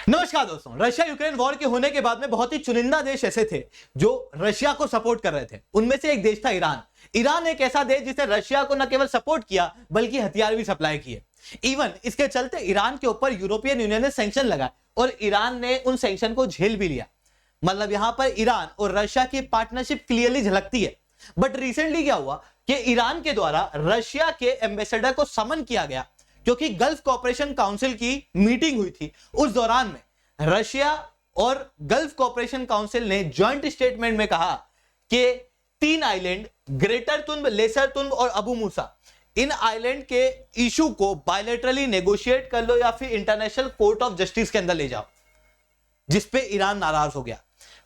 नमस्कार दोस्तों, Russia Ukraine war के होने के बाद में बहुत ही चुनिंदा देश ऐसे थे जो रशिया को सपोर्ट कर रहे थे। उनमें से एक देश था ईरान। ईरान एक ऐसा देश जिसने रशिया को न केवल सपोर्ट किया बल्कि हथियार भी सप्लाई किए। इवन इसके चलते ईरान के ऊपर यूरोपियन यूनियन ने सैंक्शन लगाए और ईरान ने उन सैंक्शन को झेल भी लिया। मतलब यहां पर ईरान और रशिया की पार्टनरशिप क्लियरली झलकती है। बट रिसेंटली क्या हुआ कि ईरान के द्वारा रशिया के एम्बेसडर को समन किया गया क्योंकि गल्फ कोऑपरेशन काउंसिल की मीटिंग हुई थी। उस दौरान में रशिया और गल्फ कोऑपरेशन काउंसिल ने जॉइंट स्टेटमेंट में कहा कि 3 आइलैंड ग्रेटर तुन्ब, लेसर तुन्ब और अबू मूसा, इन आइलैंड के इशू को बायलैटरली नेगोशिएट कर लो या फिर इंटरनेशनल कोर्ट ऑफ जस्टिस के अंदर ले जाओ, जिसपे ईरान नाराज हो गया।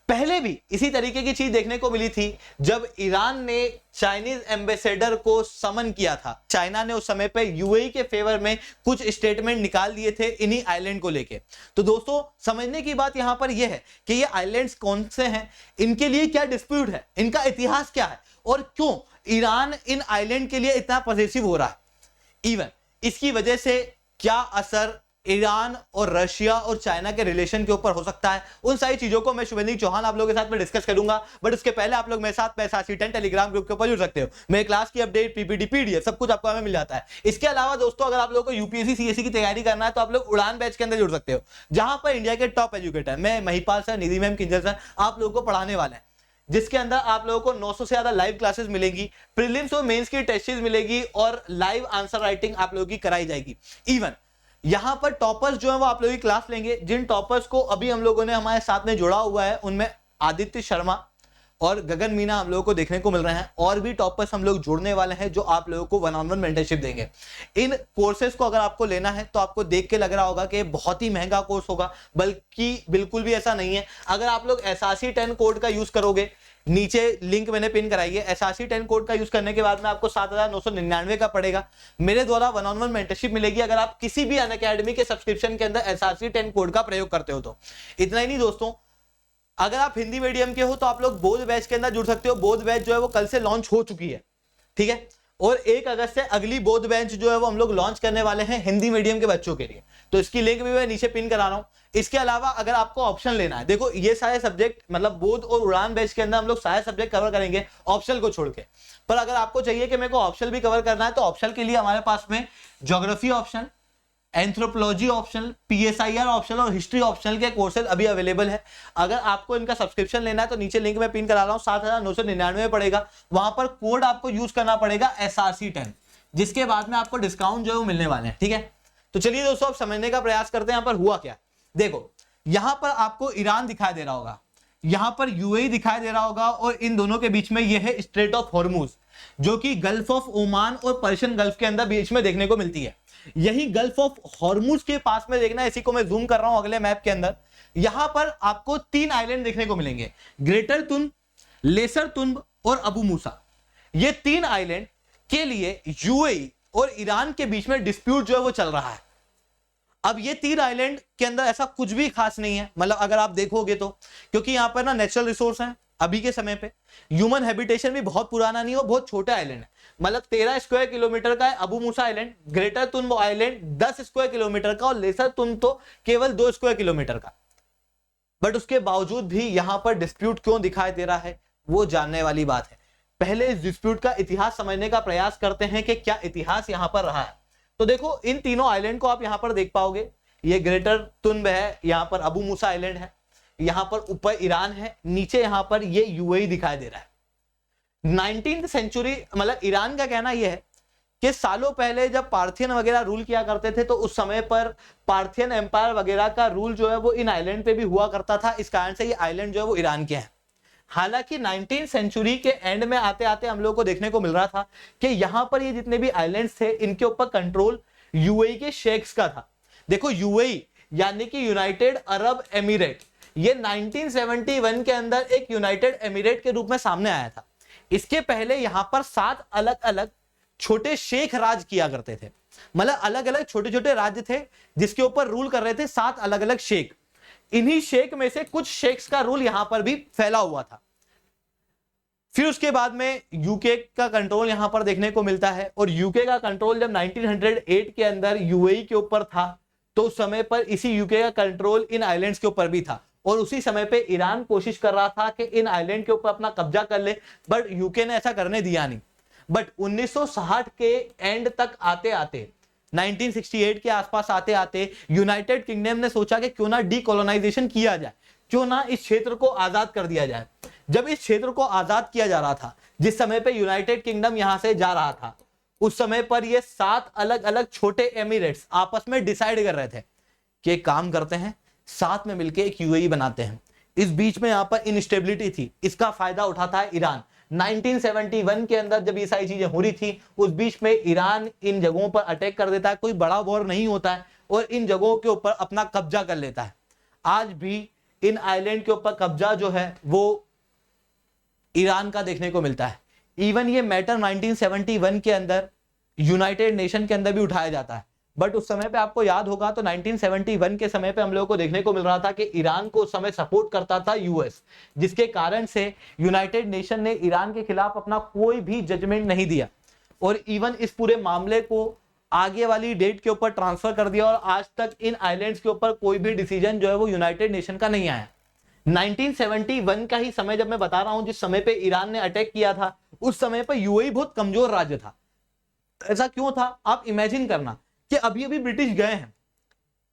पहले भी इसी तरीके की चीज देखने को मिली थी जब ईरान ने चाइनीज एम्बेसडर को समन किया था। चाइना ने उस समय पे यूएई के फेवर में कुछ स्टेटमेंट निकाल दिए थे इन्हीं आइलैंड को लेके। तो दोस्तों, समझने की बात यहां पर यह है कि ये आइलैंड्स कौन से हैं, इनके लिए क्या डिस्प्यूट है, इनका इतिहास क्या है और क्यों ईरान इन आइलैंड के लिए इतना पॉजिटिव हो रहा है। इवन इसकी वजह से क्या असर ईरान और रशिया और चाइना के रिलेशन के ऊपर हो सकता है, उन सारी चीजों को मैं शुभेंद्र चौहान आप लोगों के साथ में डिस्कस करूंगा। बट उसके पहले आप लोग मेरे साथ पैसा10 टेलीग्राम ग्रुप के ऊपर जुड़ सकते हो। मेरे क्लास की अपडेट, पीपीटी, पीडीएफ सब कुछ आपको हमें मिल जाता है। इसके अलावा दोस्तों, अगर आप लोगों को यूपीएससी सीएससी की तैयारी करना है तो आप लोग उड़ान बैच के अंदर जुड़ सकते हो, जहां पर इंडिया के टॉप एजुकेटर मैं महिपाल सर, निधि मैम, किंजल सर आप लोगों को पढ़ाने वाले हैं, जिसके अंदर आप लोगों को 900 से ज्यादा लाइव क्लासेस मिलेंगी, प्रीलिम्स और मेंस की टेस्ट मिलेगी और लाइव आंसर राइटिंग आप लोगों की कराई जाएगी। इवन यहां पर टॉपर्स जो है वो आप लोगों की क्लास लेंगे। जिन टॉपर्स को अभी हम लोगों ने हमारे साथ में जोड़ा हुआ है उनमें आदित्य शर्मा और गगन मीना हम लोगों को देखने को मिल रहे हैं, और भी टॉपर्स हम लोग जोड़ने वाले हैं जो आप लोगों को 1-on-1 मेंटरशिप देंगे। इन कोर्सेज को अगर आपको लेना है तो आपको देख के लग रहा होगा कि बहुत ही महंगा कोर्स होगा, बल्कि बिल्कुल भी ऐसा नहीं है। अगर आप लोग SRC 10 कोड का यूज करोगे, नीचे लिंक मैंने पिन कराई है, SRC 10 कोड का यूज करने के बाद में आपको 7,999 का पड़ेगा। मेरे द्वारा 1-on-1 मेंटरशिप मिलेगी अगर आप किसी भी अनअकैडमी के सब्सक्रिप्शन के अंदर SRC 10 कोड का प्रयोग करते हो तो। इतना ही नहीं दोस्तों, अगर आप हिंदी मीडियम के हो तो आप लोग बोध बैच के अंदर जुड़ सकते हो। बोध बैच जो है वो कल से लॉन्च हो चुकी है, ठीक है, और 1 अगस्त से अगली बोध बैच जो है वो हम लोग लॉन्च करने वाले हैं हिंदी मीडियम के बच्चों के लिए। तो इसकी लिंक भी मैं नीचे पिन करा रहा हूं। इसके अलावा अगर आपको ऑप्शन लेना है, देखो ये सारे सब्जेक्ट मतलब बोध और उड़ान बैच के अंदर हम लोग सारे सब्जेक्ट कवर करेंगे ऑप्शनल को छोड़ के। पर अगर आपको चाहिए कि मेरे को ऑप्शनल भी कवर करना है तो ऑप्शनल के लिए हमारे पास में geography optional, anthropology optional, PSIR optional और हिस्ट्री ऑप्शनल के कोर्सेज अभी अवेलेबल है। अगर आपको इनका सब्सक्रिप्शन लेना है तो नीचे लिंक में पिन करा रहा हूं, 7,999 पड़ेगा। वहां पर कोड आपको यूज करना पड़ेगा SRC 10, जिसके बाद में आपको डिस्काउंट जो है वो मिलने वाले हैं, ठीक है। तो चलिए दोस्तों, अब समझने का प्रयास करते हैं यहां पर हुआ क्या। देखो यहां पर आपको ईरान दिखाई दे रहा होगा, यहां पर UAE दिखाई दे रहा होगा, और इन दोनों के बीच में यह है स्ट्रेट ऑफ हॉर्मुज, जो कि गल्फ ऑफ ओमान और पर्शियन गल्फ के अंदर बीच में देखने को मिलती है। यही गल्फ ऑफ हॉर्मुज के पास में देखना है, इसी को मैं जूम कर रहा हूं अगले मैप के अंदर। यहां पर आपको 3 आइलैंड देखने को मिलेंगे, ग्रेटर तुन्ब, लेसर तुन्ब और अबू मूसा। ये 3 आइलैंड के लिए UAE और ईरान के बीच में डिस्प्यूट जो है वो चल रहा है। अब ये 3 आइलैंड के अंदर ऐसा कुछ भी खास नहीं है, मतलब अगर आप देखोगे तो, क्योंकि यहां पर ना नेचुरल रिसोर्स हैं अभी के समय पे, ह्यूमन हैबिटेशन भी बहुत पुराना नहीं है, बहुत छोटा आइलैंड है। मतलब 13 स्क्वायर किलोमीटर का है Abu Musa island, greater Tunb island 10 square kilometre का, और लेसर तुन्ब तो केवल 2 स्क्वायर किलोमीटर का। बट उसके बावजूद भी यहां पर डिस्प्यूट क्यों दिखाई दे रहा है वो जानने वाली बात है। पहले इस डिस्प्यूट का इतिहास समझने का प्रयास करते हैं कि क्या इतिहास यहां पर रहा है। तो देखो, इन तीनों आइलैंड को आप यहां पर देख पाओगे। ये ग्रेटर तुन्ब है, यहां पर अबू मूसा आइलैंड है, यहां पर ऊपर ईरान है, नीचे यहां पर ये UAE दिखाई दे रहा है। 19th सेंचुरी, मतलब ईरान का कहना यह है कि सालों पहले जब पार्थियन वगैरह रूल किया करते थे तो उस समय पर पार्थियन एम्पायर वगैरह का रूल जो है वो इन आइलैंड पे भी हुआ करता था। इस कारण से ये आइलैंड जो है वो ईरान के हैं। हालांकि 19th सेंचुरी के एंड में आते आते हम लोग को देखने को मिल रहा था कि यहां पर ये जितने भी आइलैंड्स थे इनके ऊपर कंट्रोल UAE के शेख्स का था। देखो UAE यानी कि यूनाइटेड अरब एमिरेट, ये 1971 के अंदर एक यूनाइटेड एमिरेट के रूप में सामने आया था। इसके पहले यहां पर 7 अलग अलग छोटे शेख राज किया करते थे, मतलब अलग अलग छोटे छोटे राज्य थे जिसके ऊपर रूल कर रहे थे 7 अलग अलग शेख। इन्हीं शेख में से कुछ शेख्स का रूल यहां पर भी फैला हुआ था। फिर उसके बाद में यूके का कंट्रोल यहां पर देखने को मिलता है, और यूके का कंट्रोल जब 1908 के अंदर UAE के ऊपर था तो उस समय पर इसी यूके का कंट्रोल इन आइलैंड्स के ऊपर भी था, और उसी समय पे ईरान कोशिश कर रहा था कि इन आइलैंड के ऊपर अपना कब्जा कर ले, बट यूके ने ऐसा करने दिया नहीं। बट 1960 के एंड तक आते आते 1968 के आसपास आते आते यूनाइटेड किंगडम ने सोचा कि क्यों ना डीकोलोनाइजेशन किया जाए, क्यों ना इस क्षेत्र को आजाद कर दिया जाए। जब इस क्षेत्र को आजाद किया जा रहा था, जिस समय पे यूनाइटेड किंगडम यहां से जा रहा था, उस समय पर ये 7 अलग अलग छोटे एमिरेट्स आपस में डिसाइड कर रहे थे कि काम करते हैं, साथ में मिलकर एक यूएई बनाते हैं। इस बीच में यहां पर इनस्टेबिलिटी थी, इसका फायदा उठाता है ईरान। 1971 के अंदर जब ये सारी चीजें हो रही थी, उस बीच में ईरान इन जगहों पर अटैक कर देता है, कोई बड़ा वॉर नहीं होता है, और इन जगहों के ऊपर अपना कब्जा कर लेता है। आज भी इन आइलैंड के ऊपर कब्जा जो है वो ईरान का देखने को मिलता है। इवन ये मैटर 1971 के अंदर यूनाइटेड नेशन के अंदर भी उठाया जाता है, बट उस समय पे आपको याद होगा तो 1971 के समय पे हम लोगों को देखने को मिल रहा था कि ईरान को उस समय सपोर्ट करता था यूएस, जिसके कारण से यूनाइटेड नेशन ने ईरान के खिलाफ अपना कोई भी जजमेंट नहीं दिया, और इवन इस पूरे मामले को आगे वाली डेट के ऊपर ट्रांसफर कर दिया, और आज तक इन आइलैंड्स के ऊपर कोई भी डिसीजन जो है वो यूनाइटेड नेशन का नहीं आया। 1971 का ही समय जब मैं बता रहा हूं, जिस समय पे ईरान ने अटैक किया था, उस समय पे यूएई बहुत कमजोर राज्य था। ऐसा क्यों था, आप इमेजिन करना कि अभी अभी ब्रिटिश गए हैं,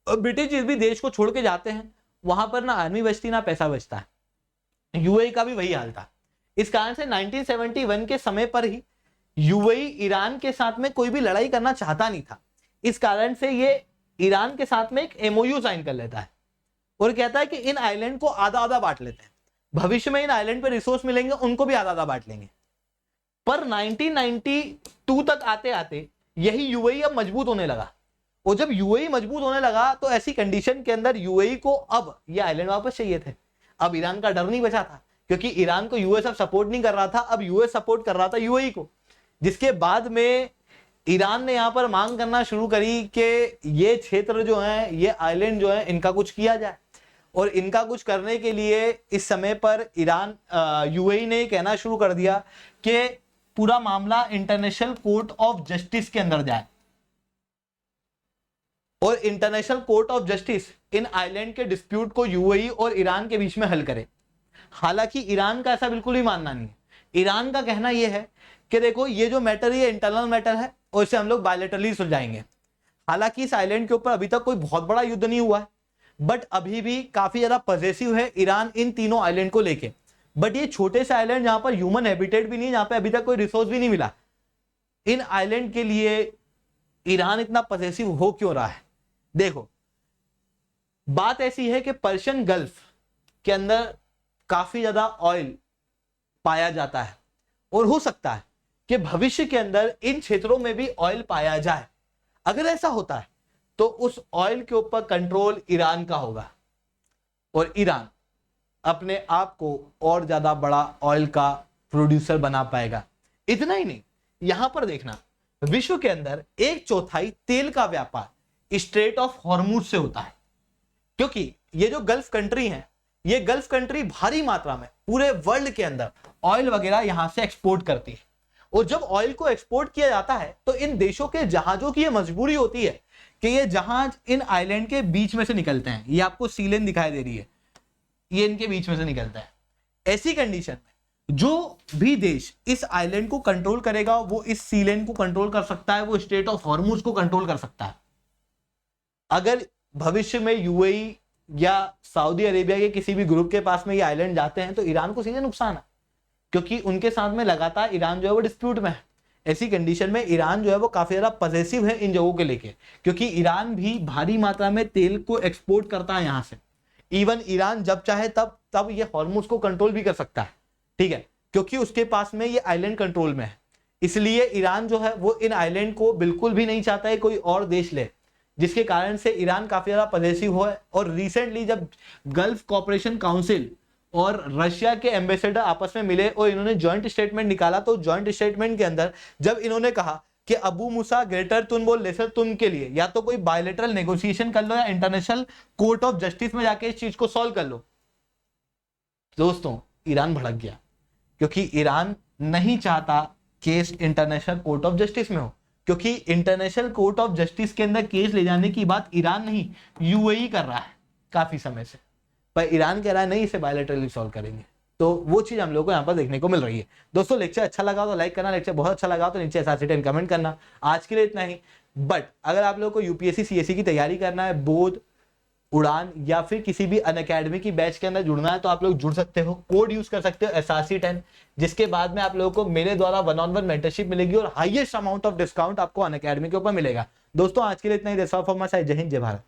और ब्रिटिश जिस भी देश को छोड़ के जाते हैं वहां पर ना आर्मी बचती ना पैसा बचता है। यूएई का भी वही हाल था। इस कारण से 1971 के समय पर ही यूएई ईरान के साथ में कोई भी लड़ाई करना चाहता नहीं था। इस कारण से ये ईरान के साथ में एक एमओयू साइन कर लेता है और कहता है कि इन आइलैंड को आधा आधा बांट लेते हैं, भविष्य में इन आइलैंड पर रिसोर्स मिलेंगे, उनको भी आधा आधा बांट लेंगे। पर 1992 तक आते आते यही यूएई अब मजबूत होने लगा, और जब यूएई मजबूत होने लगा तो ऐसी कंडीशन के अंदर यूएई को अब ये आइलैंड वापस चाहिए थे। अब ईरान का डर नहीं बचा था, क्योंकि ईरान को यूएस अब सपोर्ट नहीं कर रहा था, अब यूएस सपोर्ट कर रहा था यूएई को। जिसके बाद में ईरान ने यहां पर मांग करना शुरू करी कि ये क्षेत्र जो है, ये आइलैंड जो है, इनका कुछ किया जाए। और इनका कुछ करने के लिए इस समय पर ईरान यूएई ने कहना शुरू कर दिया कि पूरा मामला इंटरनेशनल कोर्ट ऑफ जस्टिस के अंदर जाए, और international court of justice in island के डिस्प्यूट को यूएई और ईरान के बीच में हल करे। हालांकि ईरान का ऐसा बिल्कुल ही मानना नहीं है। ईरान का कहना यह है कि देखो, ये जो मैटर है ये इंटरनल मैटर है, और इसे हम लोग बायलैटरली सुलझाएंगे। हालांकि इस आइलैंड के ऊपर अभी तक कोई बहुत बड़ा युद्ध नहीं हुआ है, बट अभी भी काफी ज्यादा पॉजेसिव है ईरान इन तीनों आइलैंड को लेके। बट ये छोटे से आइलैंड जहां पर ह्यूमन हैबिटेट भी नहीं, जहां पे अभी तक कोई रिसोर्स भी नहीं मिला, इन आइलैंड के लिए ईरान इतना पॉजेसिव हो क्यों रहा है? देखो, बात ऐसी है कि पर्शियन गल्फ के अंदर काफी ज्यादा ऑयल पाया जाता है, और हो सकता है कि भविष्य के अंदर इन क्षेत्रों में भी ऑयल पाया जाए। अगर ऐसा होता है तो उस ऑयल के ऊपर कंट्रोल ईरान का होगा, और ईरान अपने आप को और ज्यादा बड़ा ऑयल का प्रोड्यूसर बना पाएगा। इतना ही नहीं, यहां पर देखना, विश्व के अंदर 1/4 तेल का व्यापार स्ट्रेट ऑफ हॉर्मुज से होता है, क्योंकि ये जो गल्फ कंट्री है, ये गल्फ कंट्री भारी मात्रा में पूरे वर्ल्ड के अंदर ऑयल वगैरह यहां से एक्सपोर्ट करती है। और जब ऑयल को एक्सपोर्ट किया जाता है तो इन देशों के जहाजों की ये मजबूरी होती है कि ये जहाज इन आइलैंड के बीच में से निकलते हैं। ये आपको सी लेन दिखाई दे रही है, ये इनके बीच में से निकलता है। ऐसी कंडीशन में जो भी देश इस आइलैंड को कंट्रोल करेगा वो इस सी लेन को कंट्रोल कर सकता है, वो स्ट्रेट ऑफ हॉर्मुज को कंट्रोल कर सकता है। अगर भविष्य में यूएई या सऊदी अरेबिया के किसी भी ग्रुप के पास में ये आइलैंड जाते हैं तो ईरान को सीधे नुकसान है, क्योंकि उनके साथ में लगातार ईरान जो है वो डिस्प्यूट में है। ऐसी कंडीशन में ईरान जो है वो काफी ज्यादा पॉसेसिव है इन जगहों के लेके, क्योंकि ईरान भी भारी मात्रा में तेल को एक्सपोर्ट करता है यहां से। इवन ईरान जब चाहे तब ये हॉर्मुज को कंट्रोल भी कर सकता है, ठीक है, क्योंकि उसके पास में ये आइलैंड कंट्रोल में है। इसलिए ईरान जो है वो इन आइलैंड को बिल्कुल भी नहीं चाहता है कोई और देश ले, जिसके कारण से ईरान काफी ज्यादा पॉसेसिव हो है। और रिसेंटली जब गल्फ कॉर्पोरेशन काउंसिल और रशिया के एम्बेसडर आपस में मिले और इन्होंने जॉइंट स्टेटमेंट निकाला, तो जॉइंट स्टेटमेंट के अंदर जब इन्होंने कहा कि अबू मूसा ग्रेटर तुन बोल लेसर तुन के लिए या तो कोई बायलैटरल नेगोशिएशन कर लो या इंटरनेशनल कोर्ट ऑफ जस्टिस में जाके इस चीज को सॉल्व कर लो, दोस्तों ईरान भड़क गया, क्योंकि ईरान नहीं चाहता case international court of justice में हो, क्योंकि इंटरनेशनल कोर्ट ऑफ जस्टिस के अंदर केस ले जाने की बात ईरान नहीं यूएई कर रहा है काफी समय से, पर ईरान कह रहा है नहीं इसे बायलैटरली सॉल्व करेंगे। तो वो चीज हम लोग को यहाँ पर देखने को मिल रही है। दोस्तों लेक्चर अच्छा लगा तो लाइक करना, लेक्चर बहुत अच्छा लगा तो नीचे SRC10 कमेंट करना। आज के लिए इतना ही, बट अगर आप लोगों को यूपीएससी सीएससी की तैयारी करना है, बोर्ड, उड़ान या फिर किसी भी अनअकैडमी की बैच के अंदर जुड़ना है तो आप लोग जुड़ सकते हो, कोड यूज कर सकते हो SRC10, जिसके बाद में आप लोगों को मेरे द्वारा 1-on-1 मेंटरशिप मिलेगी और हाईएस्ट अमाउंट ऑफ डिस्काउंट आपको अनअकैडमी के ऊपर मिलेगा। दोस्तों आज के लिए इतना ही। जय हिंद, जय भारत।